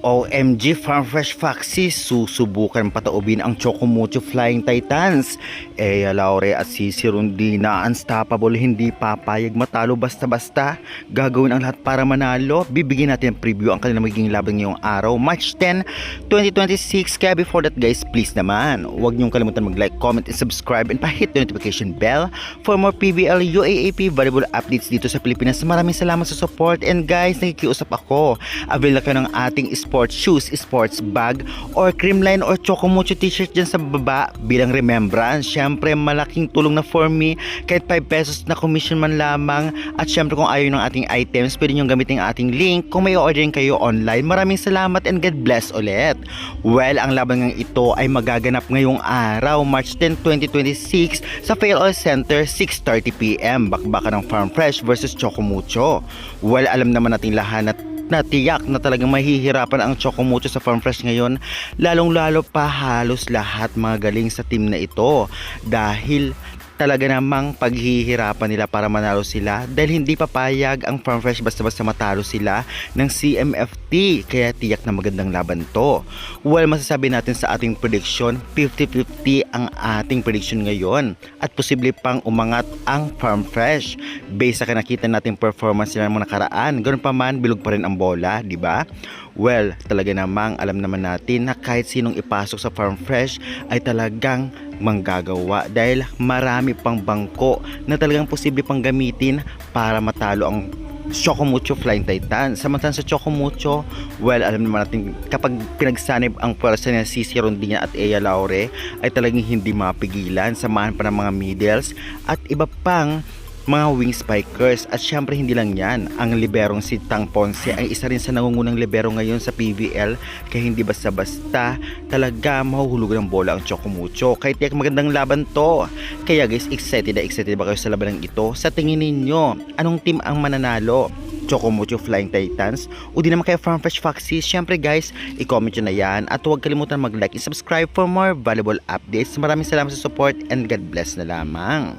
OMG Farm Fresh Foxy, susubukan pataubin ang Chocomucho Flying Titans. Laure at si Rondina unstoppable, hindi papayag matalo basta-basta. Gagawin ang lahat para manalo. Bibigyan natin ang preview ang kanilang magiging laban ngayong araw, March 10, 2026. Kaya before that guys, please naman, huwag niyong kalimutan mag-like, comment, and subscribe, and pa-hit the notification bell for more PBL UAAP volleyball updates dito sa Pilipinas. Maraming salamat sa support, and guys, nakikiusap ako. Avail na kayo ng ating sports shoes, sports bag, or creamline or Chocomucho t-shirt dyan sa baba bilang remembrance. Syempre, malaking tulong na for me, kahit 5 pesos na commission man lamang. At syempre, kung ayaw ng ating items, pwede nyo gamitin ang ating link kung may ordering kayo online. Maraming salamat and God bless ulit. Well, ang laban ng ito ay magaganap ngayong araw, March 10, 2026 sa Fail Oil Center, 6:30 PM. Bakbakan ng Farm Fresh versus Chocomucho. Well, alam naman natin lahat na tiyak na talagang mahihirapan ang Chocomucho sa Farm Fresh ngayon, lalong-lalo pa halos lahat mga galing sa team na ito, dahil talaga namang paghihirapan nila para manalo sila, dahil hindi papayag ang Farm Fresh basta-basta matalo sila ng CMFT, kaya tiyak na magandang laban to. Well, masasabi natin sa ating prediction, 50-50 ang ating prediction ngayon, at posible pang umangat ang Farm Fresh based sa nakita nating performance nila ng nakaraan. Ganoon pa man, bilog pa rin ang bola, di ba? Well, talaga namang alam naman natin na kahit sinong ipasok sa Farm Fresh ay talagang manggagawa, dahil marami pang bangko na talagang posible pang gamitin para matalo ang Chocomucho Flying Titan. Samantalang sa Chocomucho, well, alam naman natin kapag pinagsanib ang pwersa niya si Rondina at Ea Laure ay talagang hindi mapigilan. Samahan pa ng mga middles at iba pang mga wing spikers. At syempre hindi lang yan, ang liberong si Tang Ponce ay isa rin sa nangungunang libero ngayon sa PVL, kaya hindi basta-basta talaga mahuhulugan ng bola ang Chocomucho. Kaya tiyak magandang laban to. Kaya guys, excited ba kayo sa laban ng ito? Sa tingin ninyo, anong team ang mananalo? Chocomucho Flying Titans o di naman kaya Farm Fresh Foxy? Syempre guys, i-comment nyo na yan, at huwag kalimutan mag-like and subscribe for more valuable updates. Maraming salamat sa support, and God bless na lamang.